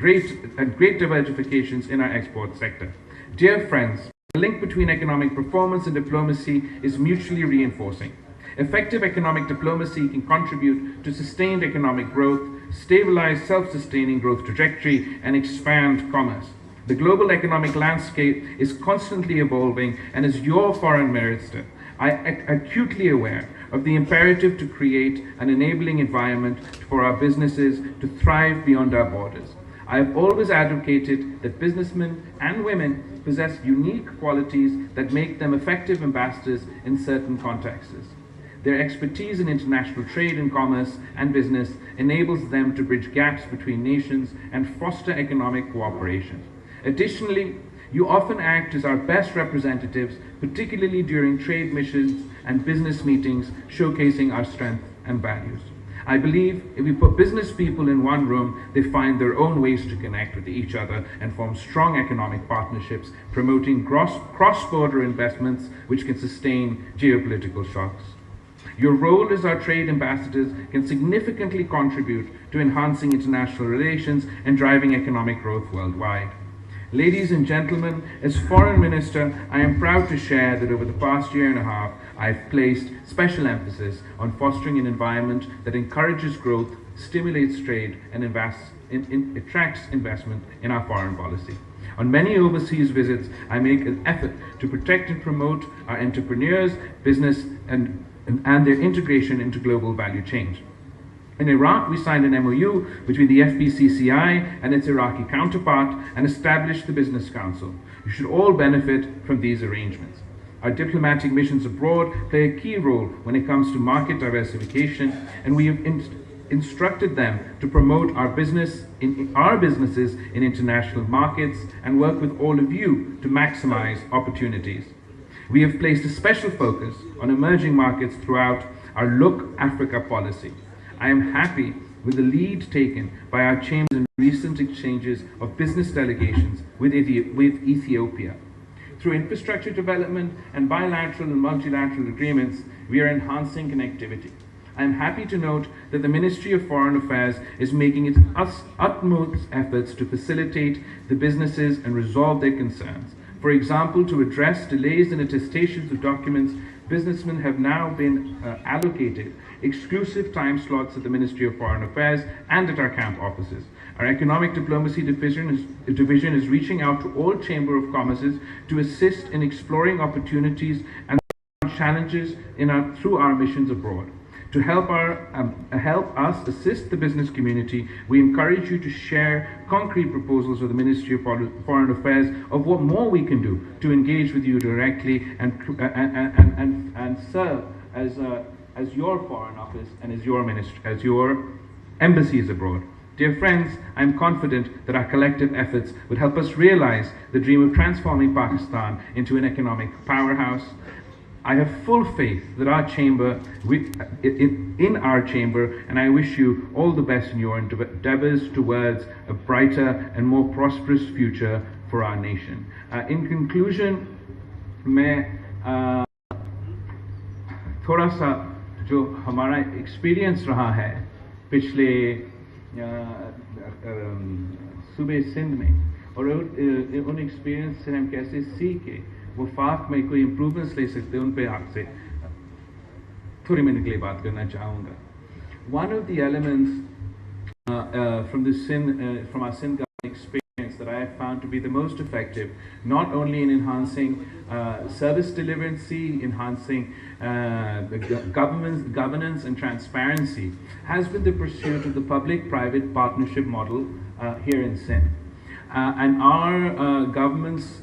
great diversifications in our export sector. Dear friends, the link between economic performance and diplomacy is mutually reinforcing. Effective economic diplomacy can contribute to sustained economic growth, stabilize self-sustaining growth trajectory, and expand commerce. The global economic landscape is constantly evolving, and as your foreign minister, I am acutely aware of the imperative to create an enabling environment for our businesses to thrive beyond our borders. I have always advocated that businessmen and women possess unique qualities that make them effective ambassadors in certain contexts. Their expertise in international trade and commerce and business enables them to bridge gaps between nations and foster economic cooperation. Additionally, you often act as our best representatives, particularly during trade missions and business meetings, showcasing our strength and values. I believe if we put business people in one room, they find their own ways to connect with each other and form strong economic partnerships, promoting cross-border investments which can sustain geopolitical shocks. Your role as our trade ambassadors can significantly contribute to enhancing international relations and driving economic growth worldwide. Ladies and gentlemen, as Foreign Minister, I am proud to share that over the past year and a half, I've placed special emphasis on fostering an environment that encourages growth, stimulates trade, and attracts investment in our foreign policy. On many overseas visits, I make an effort to protect and promote our entrepreneurs, business, and their integration into global value chains. In Iraq, we signed an MOU between the FPCCI and its Iraqi counterpart and established the Business Council. You should all benefit from these arrangements. Our diplomatic missions abroad play a key role when it comes to market diversification, and we have instructed them to promote our businesses in international markets and work with all of you to maximize opportunities. We have placed a special focus on emerging markets throughout our Look Africa policy. I am happy with the lead taken by our chambers in recent exchanges of business delegations with Ethiopia. Through infrastructure development and bilateral and multilateral agreements, we are enhancing connectivity. I am happy to note that the Ministry of Foreign Affairs is making its utmost efforts to facilitate the businesses and resolve their concerns. For example, to address delays in attestations of documents, businessmen have now been allocated exclusive time slots at the Ministry of Foreign Affairs and at our camp offices. Our Economic Diplomacy Division is reaching out to all Chamber of Commerces to assist in exploring opportunities and challenges through our missions abroad. To help us assist the business community, we encourage you to share concrete proposals with the Ministry of Foreign Affairs of what more we can do to engage with you directly and serve as your Foreign Office and as your embassies abroad. Dear friends, I am confident that our collective efforts would help us realize the dream of transforming Pakistan into an economic powerhouse. I have full faith that our chamber, in our chamber, and I wish you all the best in your endeavors towards a brighter and more prosperous future for our nation. In conclusion, मैं थोड़ा सा जो हमारा experience रहा है पिछले सूबे सिंध में और उन एक्सपीरियंस से हम कैसे सीखे वफाक में कोई इम्प्रूवमेंट्स ले सकते हैं उन पे आपसे थोड़ी मिनट के लिए बात करना चाहूँगा. One of the elements from our Sindh experience that I have found to be the most effective, not only in enhancing service delivery, enhancing governance and transparency, has been the pursuit of the public-private partnership model here in Sindh. And our government's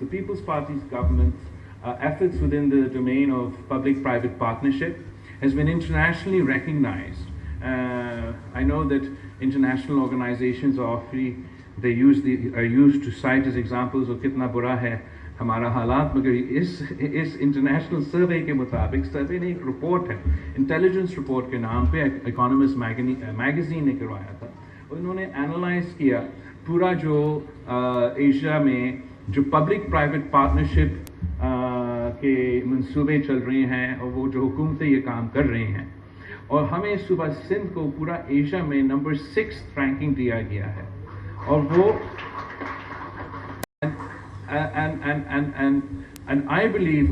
the People's Party's government efforts within the domain of public-private partnership has been internationally recognized. I know that international organizations are used to cite as examples of कितना बुरा है हमारा हालात, मगर इस international सर्वे के मुताबिक सर्वे ने एक रिपोर्ट है इंटेलिजेंस रिपोर्ट के नाम पे इकोनॉमिस्ट मैगजीन ने करवाया था. उन्होंने एनालाइज किया पूरा जो एशिया में जो पब्लिक प्राइवेट पार्टनरशिप के मंसूबे चल रहे हैं और वो जो हुकूमतें ये काम कर रही हैं, और हमें सूबा सिंध को पूरा एशिया में नंबर 6 रैंकिंग दिया गया है. اور وہ and I believe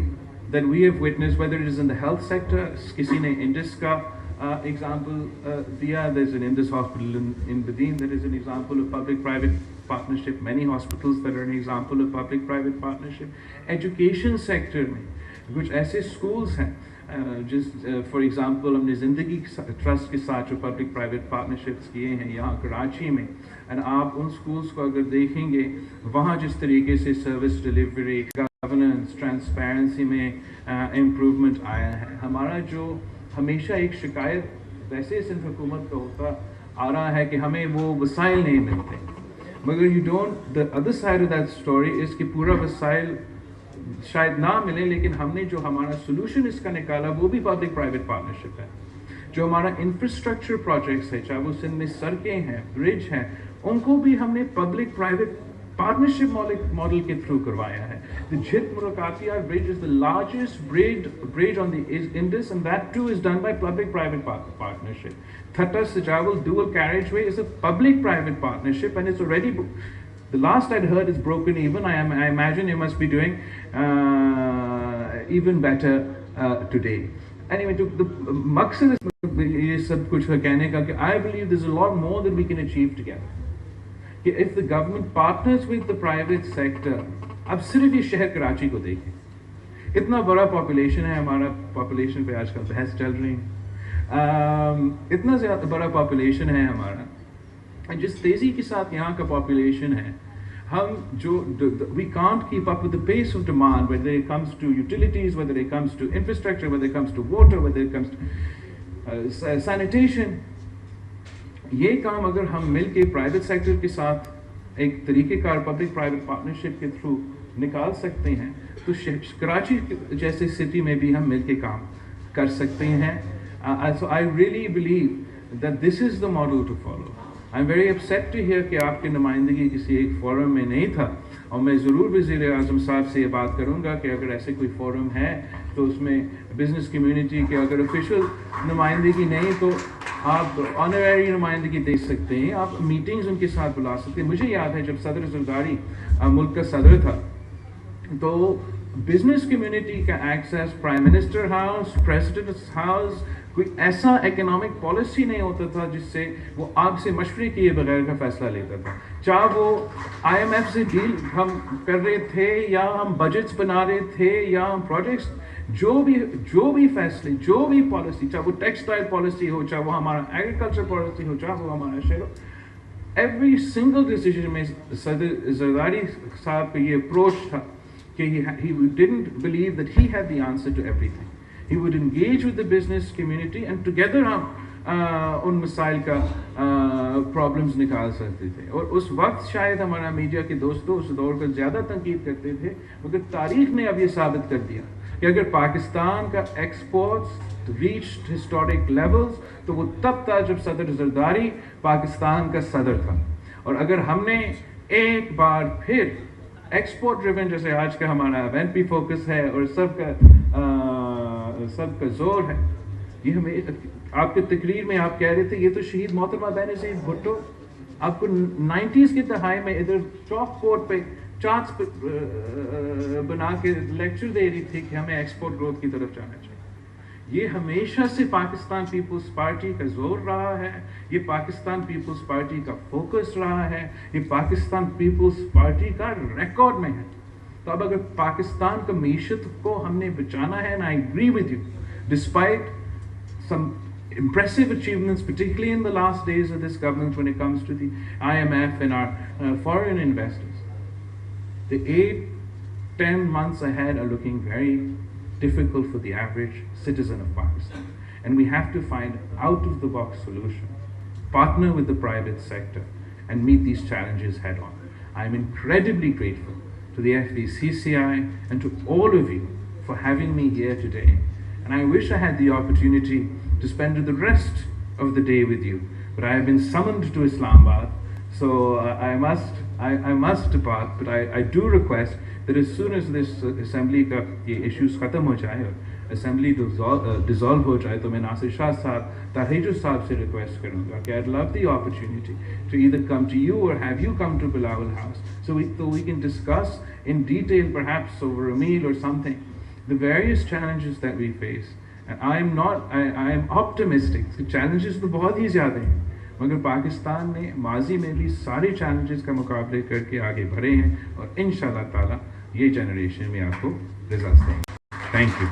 that we have witnessed, whether it is in the health sector, kisi ne Indus ka example diya, there's an Indus hospital in Badin that is an example of public-private partnership, many hospitals that are an example of public-private partnership. Education sector mein kuch aise schools hain just for example ہم نے زندگی trust کے ساتھ جو public private partnerships کیے ہیں یہاں کراچی میں، اینڈ آپ ان اسکولس کو اگر دیکھیں گے وہاں جس طریقے سے سروس ڈلیوری، گورننس، ٹرانسپیرنسی میں امپروومنٹ آیا ہے. ہمارا جو ہمیشہ ایک شکایت ویسے سندھ حکومت کا ہوتا آ رہا ہے کہ ہمیں وہ وسائل نہیں ملتے، مگر you don't the other side of that story is کہ پورا وسائل شاید نہ ملے، لیکن ہم نے جو ہمارا سولوشن اس کا نکالا وہ بھی پبلک پرائیویٹ پارٹنرشپ ہے. جو ہمارا انفراسٹرکچر پروجیکٹس ہے، چاہے وہ سندھ میں سڑکیں ہیں، برج ہیں، ان کو بھی ہم نے پبلک پرائیویٹ پارٹنرشپ ماڈل کے تھرو کروایا ہے. The Jhit Murakatia Bridge is the largest bridge on the Indus, and that too is done by public-private partnership. Thatta Sajjad dual carriageway is a public-private partnership, and it's already, the last I'd heard, is broken even. I imagine you must be doing even better today. Anyway, the maqsad is یہ سب کچھ کہنے کا کہ I believe there's a lot more that we can achieve together. If the government partners with the private sector, اب صرف یہ شہر کراچی کو دیکھیں، اتنا بڑا پاپولیشن ہے ہمارا، پاپولیشن پہ آج کل بحث چل رہی ہے، اتنا زیادہ بڑا پاپولیشن ہے ہمارا، جس تیزی کے ساتھ یہاں کا پاپولیشن ہے، ہم جو we can't keep up with the pace of demand, whether it comes to utilities, whether it comes to infrastructure, whether it comes to water, whether it comes to sanitation. یہ کام اگر ہم مل کے پرائیویٹ سیکٹر کے ساتھ ایک طریقہ کار public private partnership کے تھرو نکال سکتے ہیں تو کراچی جیسے سٹی میں بھی ہم مل کے کام کر سکتے ہیں. So I really believe that this is the model to follow. I'm very upset to hear کہ آپ کی نمائندگی کسی ایک فورم میں نہیں تھا، اور میں ضرور وزیر اعظم صاحب سے یہ بات کروں گا کہ اگر ایسے کوئی فورم ہے تو اس میں بزنس کمیونٹی کے اگر آفیشیل نمائندگی نہیں تو آپ آنریری نمائندگی دے سکتے ہیں، آپ میٹنگز ان کے ساتھ بلا سکتے ہیں. مجھے یاد ہے جب صدر زرداری ملک کا صدر تھا تو بزنس کمیونٹی کا access prime minister house, president house, کوئی ایسا اکنامک پالیسی نہیں ہوتا تھا جس سے وہ آپ سے مشورے کیے بغیر کا فیصلہ لیتا تھا. چاہے وہ آئی ایم ایف سے ڈیل ہم کر رہے تھے یا ہم بجٹس بنا رہے تھے یا ہم پروجیکٹس، جو بھی فیصلے، جو بھی پالیسی، چاہے وہ ٹیکسٹائل پالیسی ہو، چاہے وہ ہمارا ایگریکلچر پالیسی ہو، چاہے وہ ہمارا شہر ہو، ایوری سنگل ڈیسیجن میں صدر زرداری صاحب کا یہ اپروچ تھا کہ he didn't believe that he had the answer to everything. He would engage with the business community and together ہم ان مسائل کا پرابلمز نکال سکتے تھے. اور اس وقت شاید ہمارا میڈیا کے دوستوں اس دور کا زیادہ تنقید کرتے تھے، مگر تاریخ نے اب یہ ثابت کر دیا کہ اگر پاکستان کا ایکسپورٹس ریچڈ ہسٹورک لیولز تو وہ تب تھا جب صدر زرداری پاکستان کا صدر تھا. اور اگر ہم نے ایک بار پھر ایکسپورٹ ڈریون، جیسے آج کا ہمارا ایونٹ بھی فوکس ہے اور سب کا زور ہے، یہ ہمیں آپ کے تقریر میں آپ کہہ رہے تھے یہ تو شہید محترمہ بینظیر بھٹو آپ کو 90s کی دہائی میں ادھر چاک بورڈ پہ چارٹس بنا کے لیکچر دے رہی تھی کہ ہمیں ایکسپورٹ گروتھ کی طرف جانا چاہیے. یہ ہمیشہ سے پاکستان پیپلز پارٹی کا زور رہا ہے، یہ پاکستان پیپلز پارٹی کا فوکس رہا ہے، یہ پاکستان پیپلز پارٹی کا ریکارڈ میں ہے. تو اب اگر پاکستان کا معیشت کو ہم نے بچانا ہے، and I agree with you, despite some impressive achievements, particularly in the last days of this government when it comes to the IMF and our foreign investors, the 8-10 months ahead are looking very difficult for the average citizen of Pakistan. And we have to find out-of-the-box solution, partner with the private sector, and meet these challenges head-on. I'm incredibly grateful to the FVCCI and to all of you for having me here today. And I wish I had the opportunity to spend the rest of the day with you, but I have been summoned to Islamabad, so I must depart. But I do request that as soon as this assembly ka ye issues khatam ho jaye, assembly dissolve ہو جائے تو میں ناصر شاہ صاحب تاہیجو صاحب سے request کروں گا کہ I'd love the opportunity to either come to you or have you come to Bilawal House so we can discuss in detail, perhaps over a meal or something, the various challenges that we face. And I am optimistic. Challenges تو بہت ہی زیادہ ہیں مگر پاکستان نے ماضی میں بھی سارے چیلنجز کا مقابلے کر کے آگے بڑھے ہیں اور انشاءاللہ تعالیٰ یہ جنریشن میں آپ کو رزلٹس دیں گے. Thank you.